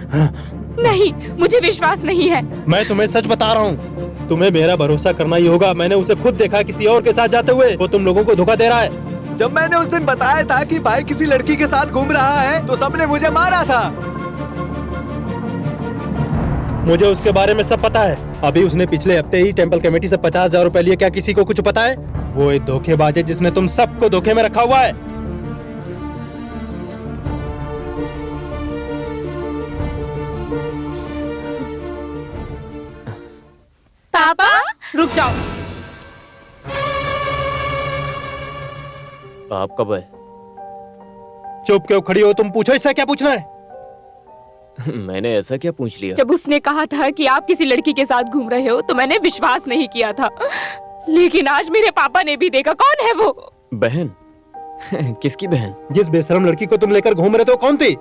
नहीं, मुझे विश्वास नहीं है। मैं तुम्हें सच बता रहा हूँ, तुम्हें मेरा भरोसा करना ही होगा। मैंने उसे खुद देखा किसी और के साथ जाते हुए। वो तुम लोगों को धोखा दे रहा है। जब मैंने उस दिन बताया था कि भाई किसी लड़की के साथ घूम रहा है तो सबने मुझे मारा था। मुझे उसके बारे में सब पता है। अभी उसने पिछले हफ्ते ही टेम्पल कमेटी से 50,000 रुपए लिए। क्या किसी को कुछ पता है? वो एक धोखेबाज है जिसने तुम सबको धोखे में रखा हुआ है। पापा, रुक जाओ। आप कब आए? चुप क्यों खड़ी हो तुम? पूछो, इससे क्या पूछना है? मैंने ऐसा क्या पूछ लिया? जब उसने कहा था कि आप किसी लड़की के साथ घूम रहे हो तो मैंने विश्वास नहीं किया था, लेकिन आज मेरे पापा ने भी देखा। कौन है वो? बहन? किसकी बहन? जिस बेशरम लड़की को तुम लेकर घूम रहे थे वो कौन थी?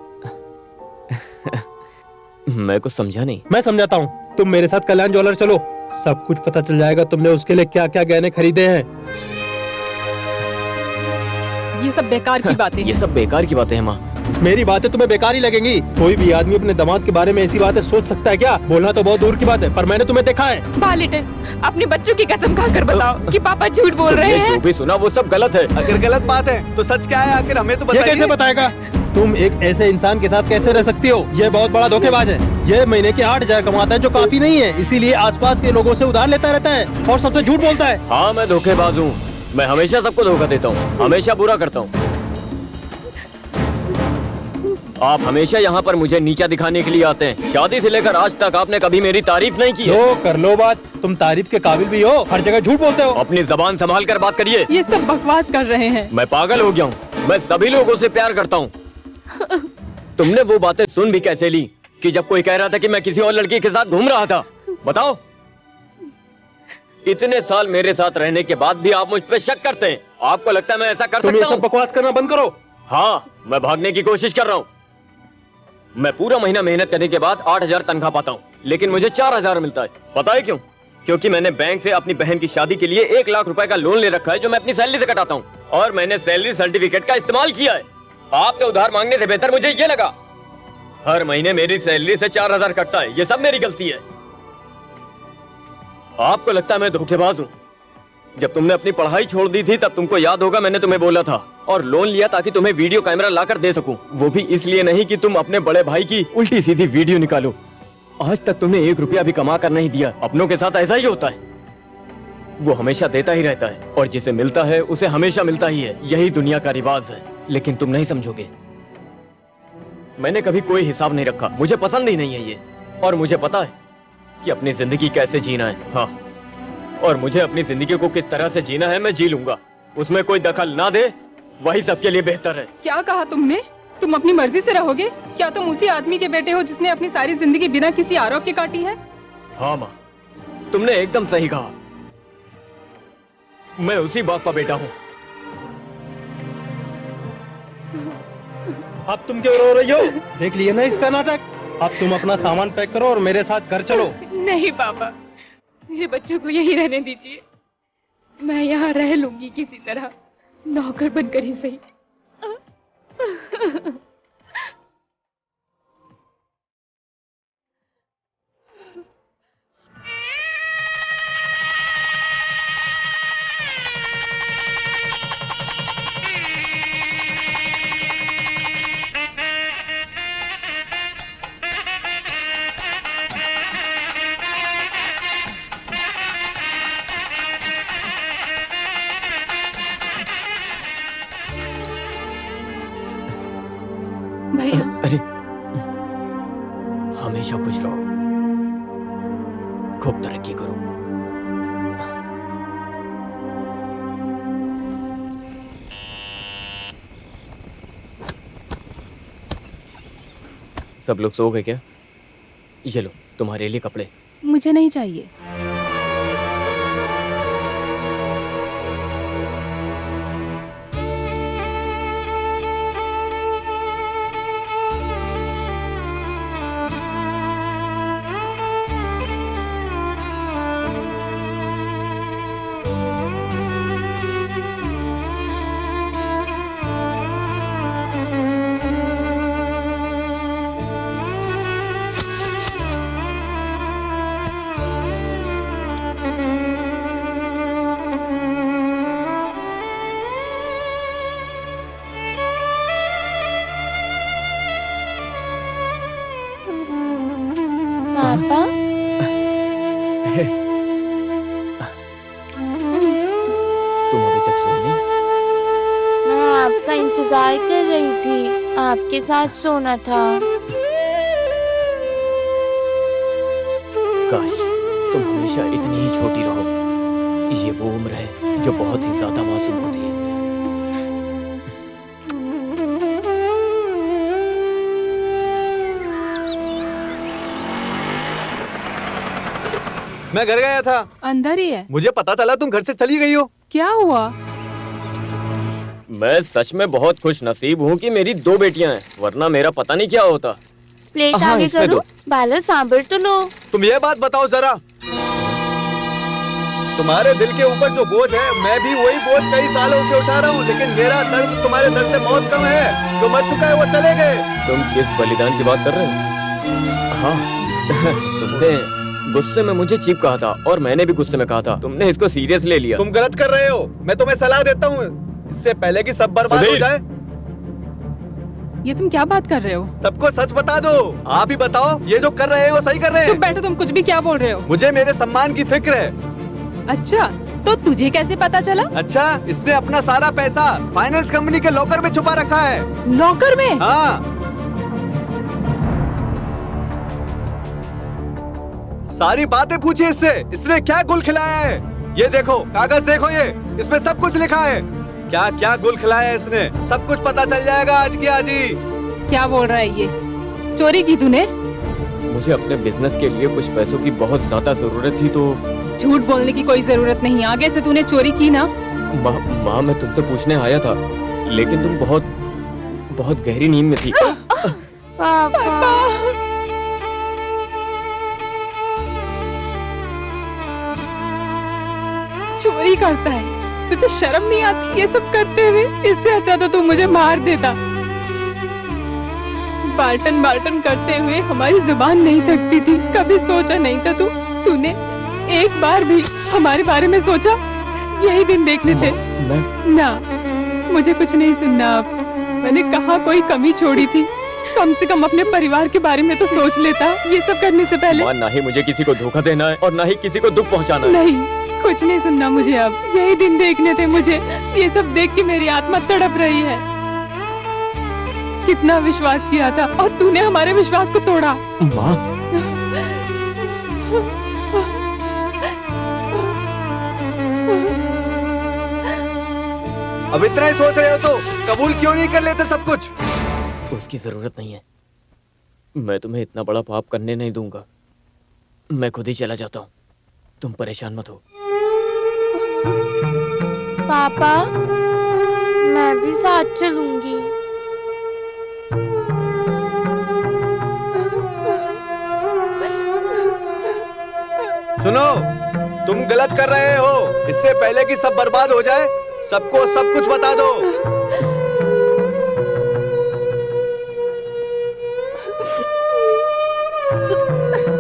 मैं कुछ समझा नहीं। मैं समझाता हूँ। तुम मेरे साथ कल्याण ज्वेलर चलो, सब कुछ पता चल जाएगा। तुमने उसके लिए क्या क्या गहने खरीदे हैं। ये सब बेकार की बातें हैं। ये सब बेकार की बातें हैं माँ। मेरी बातें तुम्हें बेकार ही लगेंगी। कोई भी आदमी अपने दामाद के बारे में ऐसी बातें सोच सकता है क्या? बोलना तो बहुत दूर की बात है, पर मैंने तुम्हें देखा है। बालिटन, अपने बच्चों की कसम खाकर बताओ कि पापा झूठ बोल रहे हैं। जो भी सुना वो सब गलत है। अगर गलत बात है तो सच क्या है आखिर हमें तो ये बताइए। कैसे बताएगा? तुम एक ऐसे इंसान के साथ कैसे रह सकती हो? ये बहुत बड़ा धोखेबाज है। ये महीने के 8,000 कमाता है जो काफी नहीं है, इसीलिए आसपास के लोगों से उधार लेता रहता है और सबसे झूठ बोलता है। हाँ, मैं धोखेबाज हूँ। मैं हमेशा सबको धोखा देता हूँ, हमेशा बुरा करता हूँ। आप हमेशा यहाँ पर मुझे नीचा दिखाने के लिए आते हैं। शादी से लेकर आज तक आपने कभी मेरी तारीफ नहीं की है। लो कर लो बात। तुम तारीफ के काबिल भी हो, हर जगह झूठ बोलते हो। अपनी जबान संभाल कर बात करिए। ये सब बकवास कर रहे हैं। मैं पागल हो गया हूँ। मैं सभी लोगों से प्यार करता हूँ। तुमने वो बातें सुन भी कैसे ली कि जब कोई कह रहा था कि मैं किसी और लड़की के साथ घूम रहा था? बताओ। इतने साल मेरे साथ रहने के बाद भी आप मुझ पे शक करते हैं। आपको लगता है मैं ऐसा कर तुम ये सकता सब हूँ? बकवास करना बंद करो। हाँ, मैं भागने की कोशिश कर रहा हूँ। मैं पूरा महीना मेहनत करने के बाद 8,000 तनख्वाह पाता हूँ, लेकिन मुझे 4,000 मिलता है। पता है क्यों? क्योंकि मैंने बैंक से अपनी बहन की शादी के लिए 1 लाख रुपए का लोन ले रखा है जो मैं अपनी सैलरी से कटाता हूँ, और मैंने सैलरी सर्टिफिकेट का इस्तेमाल किया है। आपसे उधार मांगने से बेहतर मुझे ये लगा। हर महीने मेरी सैलरी से 4,000 कटता है। ये सब मेरी गलती है। आपको लगता है मैं धोखेबाज हूँ? जब तुमने अपनी पढ़ाई छोड़ दी थी तब तुमको याद होगा मैंने तुम्हें बोला था, और लोन लिया ताकि तुम्हें वीडियो कैमरा लाकर दे सकूं। वो भी इसलिए नहीं कि तुम अपने बड़े भाई की उल्टी सीधी वीडियो निकालो। आज तक तुमने 1 रुपया भी कमा कर नहीं दिया। अपनों के साथ ऐसा ही होता है। वो हमेशा देता ही रहता है, और जिसे मिलता है उसे हमेशा मिलता ही है। यही दुनिया का रिवाज है, लेकिन तुम नहीं समझोगे। मैंने कभी कोई हिसाब नहीं रखा। मुझे पसंद ही नहीं है ये, और मुझे पता है कि अपनी जिंदगी कैसे जीना है। हाँ, और मुझे अपनी जिंदगी को किस तरह से जीना है मैं जी लूंगा। उसमें कोई दखल ना दे, वही सबके लिए बेहतर है। क्या कहा तुमने? तुम अपनी मर्जी से रहोगे? क्या तुम उसी आदमी के बेटे हो जिसने अपनी सारी जिंदगी बिना किसी आरोप के काटी है? हाँ माँ, तुमने एकदम सही कहा। मैं उसी बाप का बेटा हूँ। अब तुम क्यों रो रही हो? देख लिया ना इसका नाटक। अब तुम अपना सामान पैक करो और मेरे साथ घर चलो। नहीं पापा, मेरे बच्चों को यहीं रहने दीजिए। मैं यहाँ रह लूंगी किसी तरह, नौकर बनकर ही सही। भैया, अरे, हमेशा खुश रहो, खूब तरक्की करो। सब लोग सो गए क्या? ये लो तुम्हारे लिए कपड़े। मुझे नहीं चाहिए। पापा तुम अभी तक सोई नहीं? मैं आपका इंतजार कर रही थी, आपके साथ सोना था। काश तुम हमेशा इतनी ही छोटी रहो। ये वो उम्र है जो बहुत ही ज्यादा मासूम होती है। मैं घर गया था, अंदर ही है। मुझे पता चला तुम घर से चली गई हो। क्या हुआ? मैं सच में बहुत खुश नसीब हूँ कि मेरी 2 बेटियां हैं, वरना मेरा पता नहीं क्या होता। प्लेट हाँ, आगे इसमें करो, दो। बाला सांभर तो लो। तुम ये बात बताओ जरा, तुम्हारे दिल के ऊपर जो बोझ है, मैं भी वही बोझ कई सालों से उठा रहा हूँ, लेकिन मेरा दर्द तुम्हारे दर्द से बहुत कम है। जो मर चुका है वो चले गए। तुम किस बलिदान की बात कर रहे हो? हाँ तुमने गुस्से में मुझे चीप कहा था और मैंने भी गुस्से में कहा था। तुमने इसको सीरियस ले लिया। तुम गलत कर रहे हो। मैं तुम्हें सलाह देता हूँ, इससे पहले कि सब बर्बाद हो सुधीर! जाए, ये तुम क्या बात कर रहे हो? सबको सच बता दो। आप ही बताओ, ये जो कर रहे हो सही कर रहे चुप हैं? बैठो, तुम कुछ भी क्या बोल रहे हो? मुझे मेरे सम्मान की फिक्र है। अच्छा, तो तुझे कैसे पता चला? अच्छा, इसने अपना सारा पैसा फाइनेंस कंपनी के लॉकर में छुपा रखा है। लॉकर में? हाँ, सारी बातें पूछिए इससे, इसने क्या गुल खिलाया है। ये देखो कागज देखो, ये इसमें सब कुछ लिखा है। क्या क्या गुल खिलाया है इसने, सब कुछ पता चल जाएगा आज की आज ही। क्या बोल रहा है ये? चोरी की तूने? मुझे अपने बिजनेस के लिए कुछ पैसों की बहुत ज्यादा जरूरत थी, तो झूठ बोलने की कोई जरूरत नहीं। आगे से तूने चोरी की ना? माँ मैं तुमसे पूछने आया था, लेकिन तुम बहुत गहरी नींद में थी। पापा चोरी करता है, तुझे शर्म नहीं आती ये सब करते हुए? इससे अच्छा तो तू मुझे मार देता। बाल्टन बाल्टन करते हुए हमारी जुबान नहीं थकती थी। कभी सोचा नहीं था तूने एक बार भी हमारे बारे में सोचा? यही दिन देखने थे ना। मुझे कुछ नहीं सुनना अब। मैंने कहाँ कोई कमी छोड़ी थी? कम से कम अपने परिवार के बारे में तो सोच लेता ये सब करने से पहले। माँ, ना ही मुझे किसी को धोखा देना है और ना ही किसी को दुख पहुँचाना है। नहीं, कुछ नहीं सुनना मुझे अब। यही दिन देखने थे मुझे। ये सब देख के मेरी आत्मा तड़प रही है। कितना विश्वास किया था और तूने हमारे विश्वास को तोड़ा। माँ, अब इतना ही सोच रहे हो तो कबूल क्यों नहीं कर लेते सब कुछ? उसकी जरूरत नहीं है। मैं तुम्हें इतना बड़ा पाप करने नहीं दूंगा। मैं खुद ही चला जाता हूँ, तुम परेशान मत हो। पापा मैं भी साथ चलूंगी। सुनो, तुम गलत कर रहे हो। इससे पहले कि सब बर्बाद हो जाए, सबको सब कुछ बता दो।